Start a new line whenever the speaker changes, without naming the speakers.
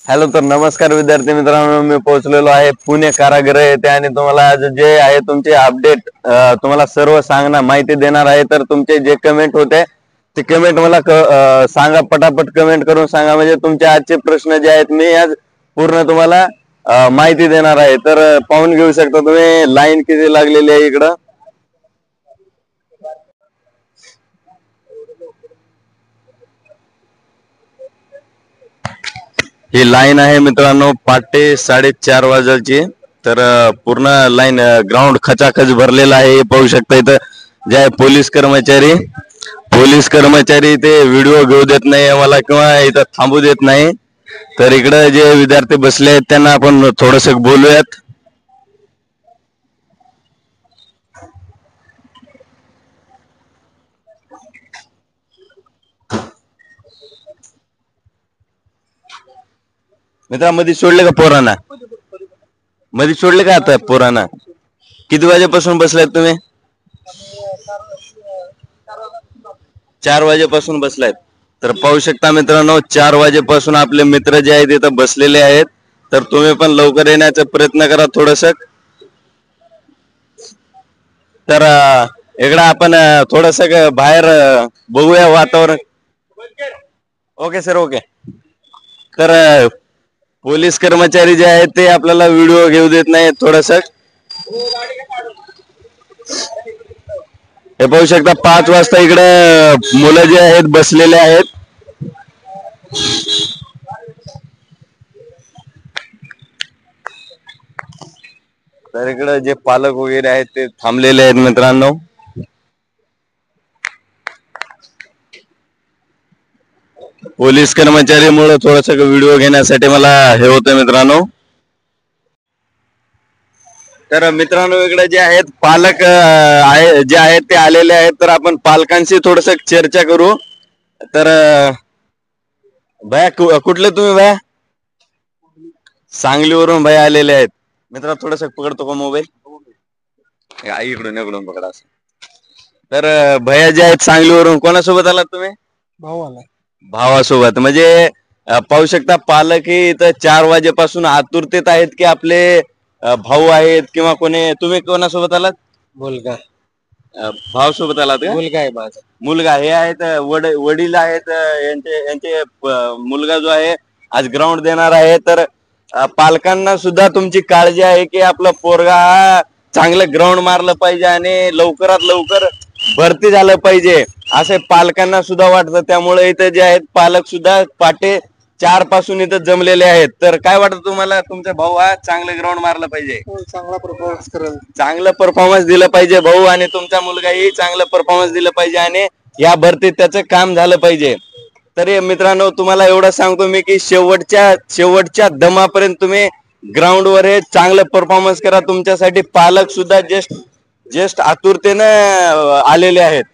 Hello, तर नमस्कार विद्यार्थी मित्रांनो, मी पोहोचलेलो आहे पुणे कारागृह येथे आणि तुम्हाला आज जे आहे तुमचे अपडेट तुम्हाला सर्व सांगणार माहिती देणार आहे। तर तुमचे जे कमेंट होते ते कमेंट मला सांगा, पटापट कमेंट करून सांगा, म्हणजे तुमचे आजचे प्रश्न जे आहेत मी आज पूर्ण तुम्हाला माहिती देणार आहे। तर पाहून घेऊ शकता तुम्ही लाईन किती लागलेली आहे इकडं। ही लाईन आहे मित्रांनो पहाटे 4:30 वाजायची। तर पूर्ण लाईन ग्राउंड खचाखच भरलेला आहे। पाहू शकता इथं जे आहे पोलीस कर्मचारी ते व्हिडिओ घेऊ देत नाही मला किंवा इथं थांबू देत नाही। तर इकडे जे विद्यार्थी बसले आहेत त्यांना आपण थोडस बोलूयात। मित्रा मध्ये सोडले का पोरांना? मध्ये सोडले का आता पोरांना? किती वाजेपासून बसलायत तुम्ही? 4 वाजेपासून बसलायत। तर पाहू शकता मित्रांनो 4 वाजेपासून आपले मित्र जे आहेत इथं बसलेले आहेत। तर तुम्ही पण लवकर येण्याचा प्रयत्न करा थोडस। तर इकडं आपण थोडस बाहेर बघूया वातावरण। Okay sir, okay. तर पोलीस कर्मचारी जे आहेत ते आपल्याला व्हिडिओ घेऊ देत नाही थोडस। हे पाहू शकता 5 वाजता इकडे मुलं जे आहेत बसलेले आहेत। तर इकडे जे पालक वगैरे आहेत ते थांबलेले आहेत मित्रांनो। पोलीस कर्मचारीमुळे थोडस व्हिडिओ घेण्यासाठी मला हे होतं मित्रांनो। तर मित्रांनो इकडे जे आहेत पालक जे आहेत ते आलेले आहेत। तर आपण पालकांशी थोडस चर्चा करू। तर भया कुठले तुम्ही? भया सांगलीवरून भया आलेले आहेत। मित्रा थोडस पकडतो का मोबाईल? इकडून इकडून पकडा। तर भया जे आहेत सांगलीवरून, कोणासोबत आलात तुम्ही? भावासोबत। म्हणजे पाहू शकता पालक ही इथं 4 वाजेपासून आतुरतेत आहेत की आपले भाऊ आहेत किंवा कोणी। तुम्ही कोणासोबत आलात?
मुलगा।
भाव सोबत आलात का?
मुलगा आहे माझा।
मुलगा हे आहेत वडील आहेत यांचे मुलगा जो आहे आज ग्राउंड देणार आहे। तर पालकांना सुद्धा तुमची काळजी आहे की आपला पोरगा हा चांगलं ग्राउंड मारलं पाहिजे आणि लवकरात लवकर भरती झालं पाहिजे असे पालकांना सुद्धा वाटतं। त्यामुळे इथे जे आहेत पालक सुद्धा पहाटे 4 पासून इथं जमलेले आहेत। तर काय वाटतं तुम्हाला? तुमचा भाऊ हा चांगलं ग्राउंड मारलं पाहिजे,
चांगला परफॉर्मन्स करेल,
चांगलं परफॉर्मन्स दिलं पाहिजे भाऊ, आणि तुमचा मुलगाही चांगलं परफॉर्मन्स दिलं पाहिजे आणि या भरतीत त्याचं काम झालं पाहिजे। तरी मित्रांनो तुम्हाला एवढं सांगतो मी की शेवटच्या दमापर्यंत तुम्ही ग्राउंडवर हे चांगलं परफॉर्मन्स करा। तुमच्यासाठी पालक सुद्धा जस्ट आतुरतेने आलेले आहेत।